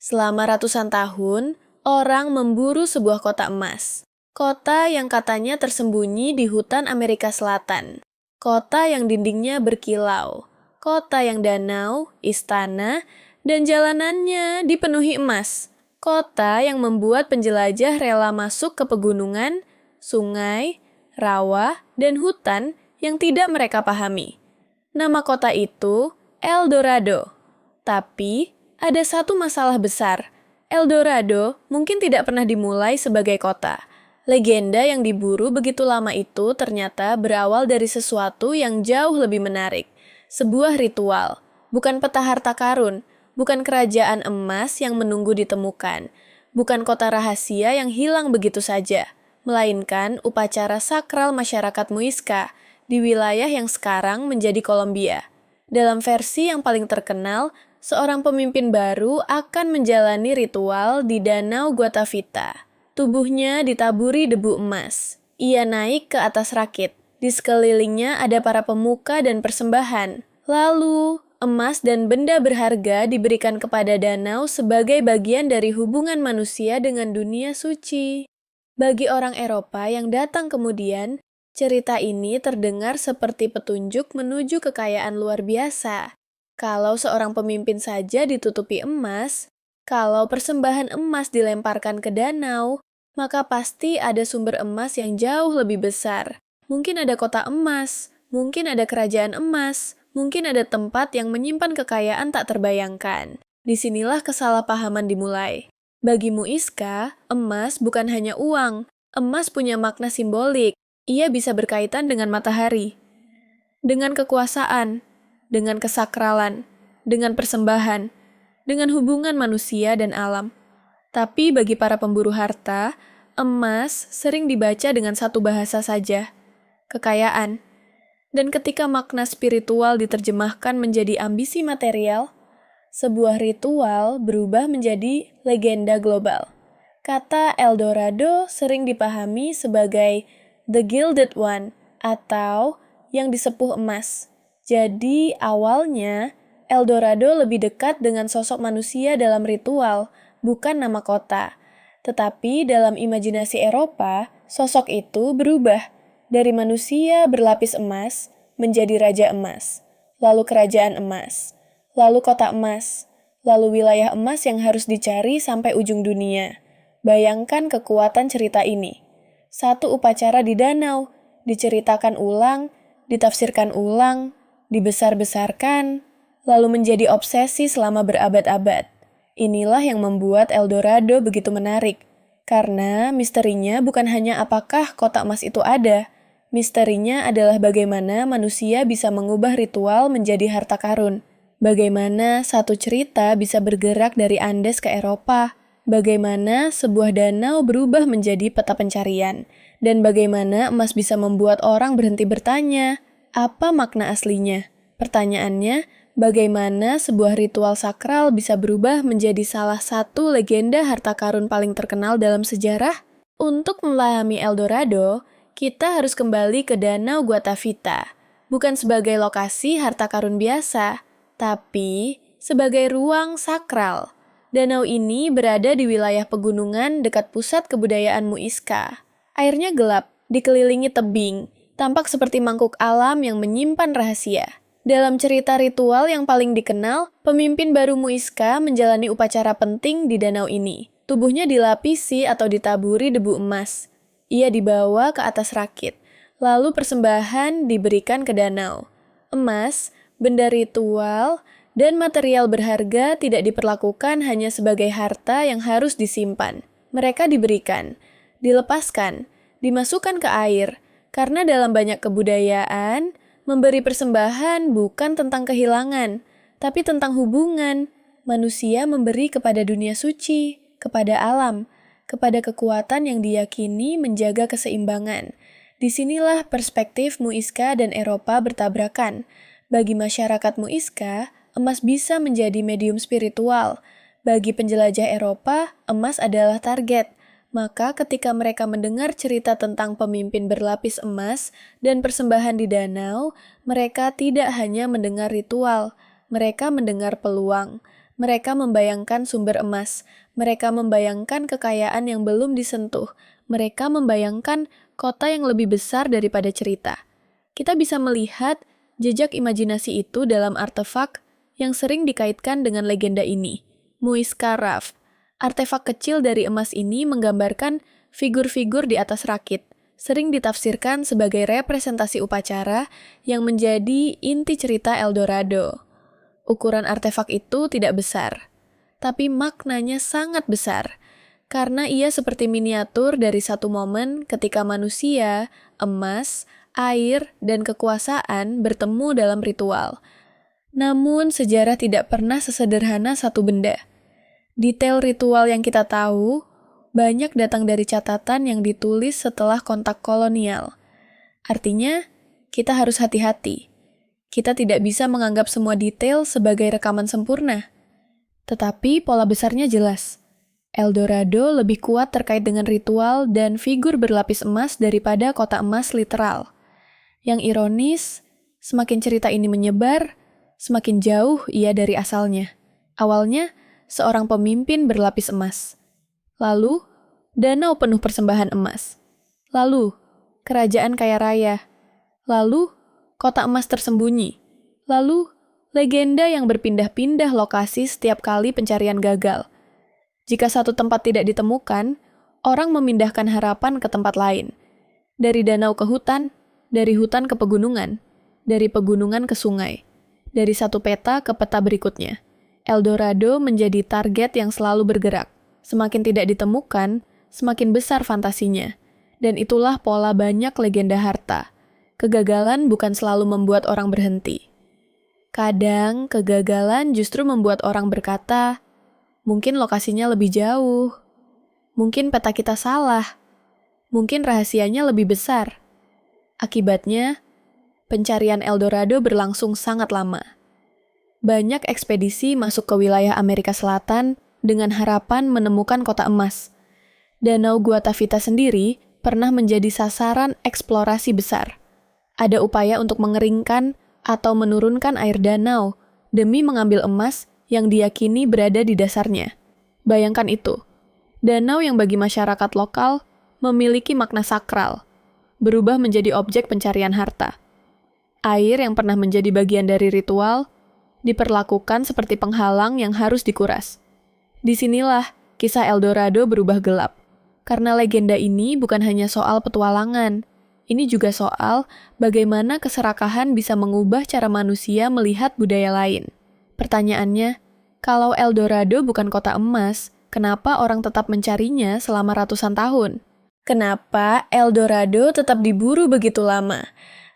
Selama ratusan tahun, orang memburu sebuah kota emas. Kota yang katanya tersembunyi di hutan Amerika Selatan. Kota yang dindingnya berkilau. Kota yang danau, istana, dan jalanannya dipenuhi emas. Kota yang membuat penjelajah rela masuk ke pegunungan, sungai, rawa, dan hutan yang tidak mereka pahami. Nama kota itu El Dorado. Tapi, ada satu masalah besar. El Dorado mungkin tidak pernah dimulai sebagai kota. Legenda yang diburu begitu lama itu ternyata berawal dari sesuatu yang jauh lebih menarik. Sebuah ritual, bukan peta harta karun, bukan kerajaan emas yang menunggu ditemukan, bukan kota rahasia yang hilang begitu saja, melainkan upacara sakral masyarakat Muisca di wilayah yang sekarang menjadi Kolombia. Dalam versi yang paling terkenal, seorang pemimpin baru akan menjalani ritual di Danau Guatavita. Tubuhnya ditaburi debu emas. Ia naik ke atas rakit. Di sekelilingnya ada para pemuka dan persembahan. Lalu, emas dan benda berharga diberikan kepada danau sebagai bagian dari hubungan manusia dengan dunia suci. Bagi orang Eropa yang datang kemudian, cerita ini terdengar seperti petunjuk menuju kekayaan luar biasa. Kalau seorang pemimpin saja ditutupi emas, kalau persembahan emas dilemparkan ke danau, maka pasti ada sumber emas yang jauh lebih besar. Mungkin ada kota emas, mungkin ada kerajaan emas, mungkin ada tempat yang menyimpan kekayaan tak terbayangkan. Disinilah kesalahpahaman dimulai. Bagi Muisca, emas bukan hanya uang. Emas punya makna simbolik. Ia bisa berkaitan dengan matahari, dengan kekuasaan, dengan kesakralan, dengan persembahan, dengan hubungan manusia dan alam. Tapi bagi para pemburu harta, emas sering dibaca dengan satu bahasa saja, kekayaan. Dan ketika makna spiritual diterjemahkan menjadi ambisi material, sebuah ritual berubah menjadi legenda global. Kata El Dorado sering dipahami sebagai The Gilded One atau yang disepuh emas. Jadi awalnya El Dorado lebih dekat dengan sosok manusia dalam ritual, bukan nama kota. Tetapi dalam imajinasi Eropa, sosok itu berubah dari manusia berlapis emas menjadi raja emas, lalu kerajaan emas, lalu kota emas, lalu wilayah emas yang harus dicari sampai ujung dunia. Bayangkan kekuatan cerita ini. Satu upacara di danau, diceritakan ulang, ditafsirkan ulang, dibesar-besarkan, lalu menjadi obsesi selama berabad-abad. Inilah yang membuat El Dorado begitu menarik, karena misterinya bukan hanya apakah kota emas itu ada, misterinya adalah bagaimana manusia bisa mengubah ritual menjadi harta karun, bagaimana satu cerita bisa bergerak dari Andes ke Eropa, bagaimana sebuah danau berubah menjadi peta pencarian, dan bagaimana emas bisa membuat orang berhenti bertanya, apa makna aslinya? Pertanyaannya, bagaimana sebuah ritual sakral bisa berubah menjadi salah satu legenda harta karun paling terkenal dalam sejarah? Untuk memahami El Dorado, kita harus kembali ke Danau Guatavita, bukan sebagai lokasi harta karun biasa, tapi sebagai ruang sakral. Danau ini berada di wilayah pegunungan dekat pusat kebudayaan Muisca. Airnya gelap, dikelilingi tebing, tampak seperti mangkuk alam yang menyimpan rahasia. Dalam cerita ritual yang paling dikenal, pemimpin baru Muisca menjalani upacara penting di danau ini. Tubuhnya dilapisi atau ditaburi debu emas. Ia dibawa ke atas rakit, lalu persembahan diberikan ke danau. Emas, benda ritual, dan material berharga tidak diperlakukan hanya sebagai harta yang harus disimpan. Mereka diberikan, dilepaskan, dimasukkan ke air, karena dalam banyak kebudayaan, memberi persembahan bukan tentang kehilangan, tapi tentang hubungan. Manusia memberi kepada dunia suci, kepada alam, kepada kekuatan yang diyakini menjaga keseimbangan. Disinilah perspektif Muisca dan Eropa bertabrakan. Bagi masyarakat Muisca, emas bisa menjadi medium spiritual. Bagi penjelajah Eropa, emas adalah target. Maka ketika mereka mendengar cerita tentang pemimpin berlapis emas dan persembahan di danau, mereka tidak hanya mendengar ritual, mereka mendengar peluang. Mereka membayangkan sumber emas. Mereka membayangkan kekayaan yang belum disentuh. Mereka membayangkan kota yang lebih besar daripada cerita. Kita bisa melihat jejak imajinasi itu dalam artefak yang sering dikaitkan dengan legenda ini. Muisca Raft. Artefak kecil dari emas ini menggambarkan figur-figur di atas rakit, sering ditafsirkan sebagai representasi upacara yang menjadi inti cerita El Dorado. Ukuran artefak itu tidak besar, tapi maknanya sangat besar, karena ia seperti miniatur dari satu momen ketika manusia, emas, air, dan kekuasaan bertemu dalam ritual. Namun, sejarah tidak pernah sesederhana satu benda. Detail ritual yang kita tahu banyak datang dari catatan yang ditulis setelah kontak kolonial. Artinya, kita harus hati-hati. Kita tidak bisa menganggap semua detail sebagai rekaman sempurna. Tetapi pola besarnya jelas. El Dorado lebih kuat terkait dengan ritual dan figur berlapis emas daripada kota emas literal. Yang ironis, semakin cerita ini menyebar, semakin jauh ia dari asalnya. Awalnya, seorang pemimpin berlapis emas. Lalu, danau penuh persembahan emas. Lalu, kerajaan kaya raya. Lalu, kota emas tersembunyi. Lalu, legenda yang berpindah-pindah lokasi setiap kali pencarian gagal. Jika satu tempat tidak ditemukan, orang memindahkan harapan ke tempat lain. Dari danau ke hutan, dari hutan ke pegunungan, dari pegunungan ke sungai, dari satu peta ke peta berikutnya. El Dorado menjadi target yang selalu bergerak. Semakin tidak ditemukan, semakin besar fantasinya. Dan itulah pola banyak legenda harta. Kegagalan bukan selalu membuat orang berhenti. Kadang, kegagalan justru membuat orang berkata, mungkin lokasinya lebih jauh. Mungkin peta kita salah. Mungkin rahasianya lebih besar. Akibatnya, pencarian El Dorado berlangsung sangat lama. Banyak ekspedisi masuk ke wilayah Amerika Selatan dengan harapan menemukan kota emas. Danau Guatavita sendiri pernah menjadi sasaran eksplorasi besar. Ada upaya untuk mengeringkan atau menurunkan air danau demi mengambil emas yang diyakini berada di dasarnya. Bayangkan itu, danau yang bagi masyarakat lokal memiliki makna sakral, berubah menjadi objek pencarian harta. Air yang pernah menjadi bagian dari ritual, diperlakukan seperti penghalang yang harus dikuras. Disinilah kisah El Dorado berubah gelap, karena legenda ini bukan hanya soal petualangan, ini juga soal bagaimana keserakahan bisa mengubah cara manusia melihat budaya lain. Pertanyaannya, kalau El Dorado bukan kota emas, kenapa orang tetap mencarinya selama ratusan tahun? Kenapa El Dorado tetap diburu begitu lama?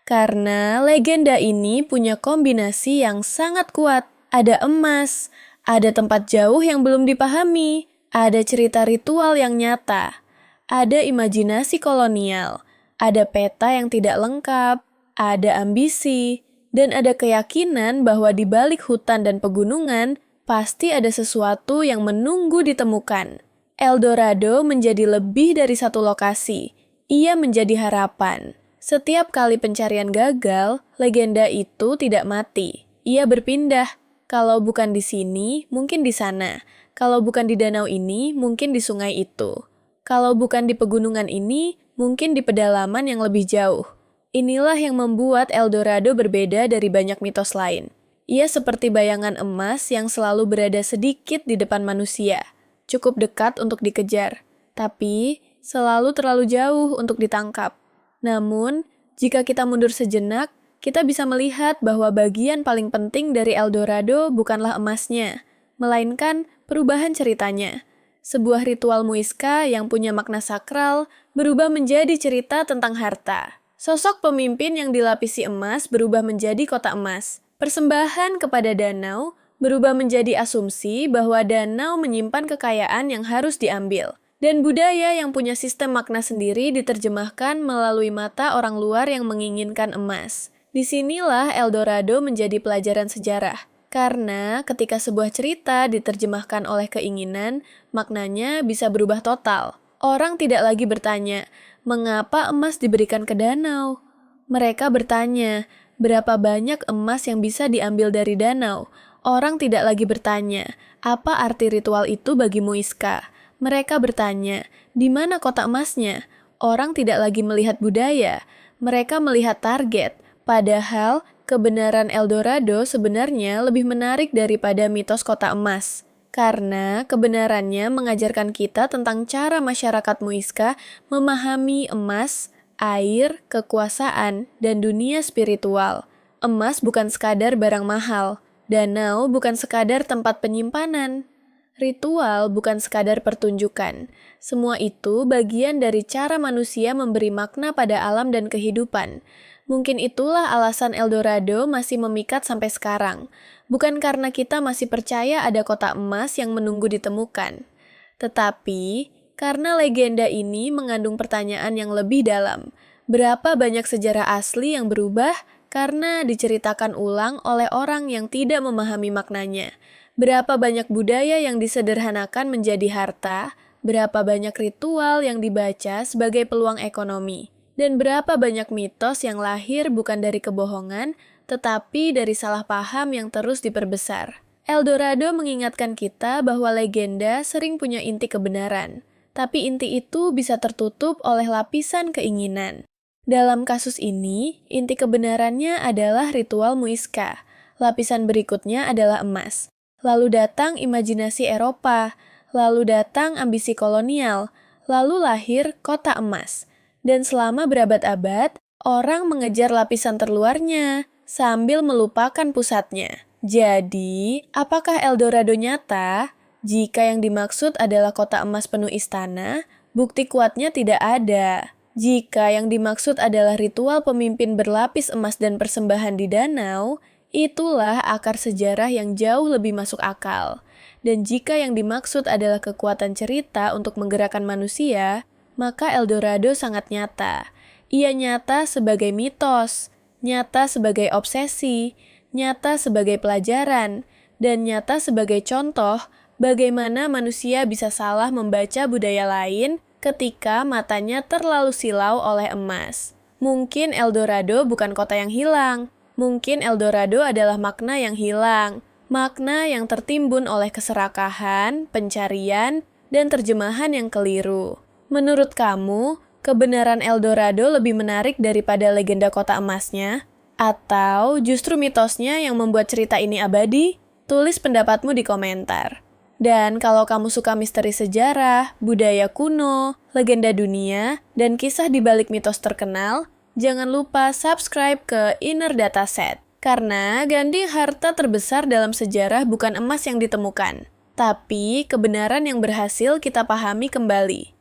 Karena legenda ini punya kombinasi yang sangat kuat. Ada emas, ada tempat jauh yang belum dipahami, ada cerita ritual yang nyata, ada imajinasi kolonial, ada peta yang tidak lengkap, ada ambisi, dan ada keyakinan bahwa di balik hutan dan pegunungan, pasti ada sesuatu yang menunggu ditemukan. El Dorado menjadi lebih dari satu lokasi. Ia menjadi harapan. Setiap kali pencarian gagal, legenda itu tidak mati. Ia berpindah. Kalau bukan di sini, mungkin di sana. Kalau bukan di danau ini, mungkin di sungai itu. Kalau bukan di pegunungan ini, mungkin di pedalaman yang lebih jauh. Inilah yang membuat El Dorado berbeda dari banyak mitos lain. Ia seperti bayangan emas yang selalu berada sedikit di depan manusia, cukup dekat untuk dikejar, tapi selalu terlalu jauh untuk ditangkap. Namun, jika kita mundur sejenak, kita bisa melihat bahwa bagian paling penting dari El Dorado bukanlah emasnya, melainkan perubahan ceritanya. Sebuah ritual Muisca yang punya makna sakral berubah menjadi cerita tentang harta. Sosok pemimpin yang dilapisi emas berubah menjadi kota emas. Persembahan kepada danau berubah menjadi asumsi bahwa danau menyimpan kekayaan yang harus diambil. Dan budaya yang punya sistem makna sendiri diterjemahkan melalui mata orang luar yang menginginkan emas. Disinilah El Dorado menjadi pelajaran sejarah. Karena ketika sebuah cerita diterjemahkan oleh keinginan, maknanya bisa berubah total. Orang tidak lagi bertanya, mengapa emas diberikan ke danau? Mereka bertanya, berapa banyak emas yang bisa diambil dari danau? Orang tidak lagi bertanya, apa arti ritual itu bagi Muiska? Mereka bertanya, di mana kotak emasnya? Orang tidak lagi melihat budaya, mereka melihat target. Padahal, kebenaran Eldorado sebenarnya lebih menarik daripada mitos kotak emas. Karena kebenarannya mengajarkan kita tentang cara masyarakat Muisca memahami emas, air, kekuasaan, dan dunia spiritual. Emas bukan sekadar barang mahal, danau bukan sekadar tempat penyimpanan, ritual bukan sekadar pertunjukan. Semua itu bagian dari cara manusia memberi makna pada alam dan kehidupan. Mungkin itulah alasan Eldorado masih memikat sampai sekarang. Bukan karena kita masih percaya ada kotak emas yang menunggu ditemukan, tetapi karena legenda ini mengandung pertanyaan yang lebih dalam. Berapa banyak sejarah asli yang berubah karena diceritakan ulang oleh orang yang tidak memahami maknanya? Berapa banyak budaya yang disederhanakan menjadi harta? Berapa banyak ritual yang dibaca sebagai peluang ekonomi? Dan berapa banyak mitos yang lahir bukan dari kebohongan, tetapi dari salah paham yang terus diperbesar. Eldorado mengingatkan kita bahwa legenda sering punya inti kebenaran, tapi inti itu bisa tertutup oleh lapisan keinginan. Dalam kasus ini, inti kebenarannya adalah ritual Muisca. Lapisan berikutnya adalah emas. Lalu datang imajinasi Eropa, lalu datang ambisi kolonial, lalu lahir kota emas. Dan selama berabad-abad, orang mengejar lapisan terluarnya sambil melupakan pusatnya. Jadi, apakah Eldorado nyata? Jika yang dimaksud adalah kota emas penuh istana, bukti kuatnya tidak ada. Jika yang dimaksud adalah ritual pemimpin berlapis emas dan persembahan di danau, itulah akar sejarah yang jauh lebih masuk akal. Dan jika yang dimaksud adalah kekuatan cerita untuk menggerakkan manusia, maka Eldorado sangat nyata. Ia nyata sebagai mitos, nyata sebagai obsesi, nyata sebagai pelajaran, dan nyata sebagai contoh bagaimana manusia bisa salah membaca budaya lain ketika matanya terlalu silau oleh emas. Mungkin Eldorado bukan kota yang hilang, mungkin Eldorado adalah makna yang hilang, makna yang tertimbun oleh keserakahan, pencarian, dan terjemahan yang keliru. Menurut kamu, kebenaran Eldorado lebih menarik daripada legenda kota emasnya? Atau justru mitosnya yang membuat cerita ini abadi? Tulis pendapatmu di komentar. Dan kalau kamu suka misteri sejarah, budaya kuno, legenda dunia, dan kisah di balik mitos terkenal, jangan lupa subscribe ke Inner Dataset. Karena Gandhi harta terbesar dalam sejarah bukan emas yang ditemukan, tapi kebenaran yang berhasil kita pahami kembali.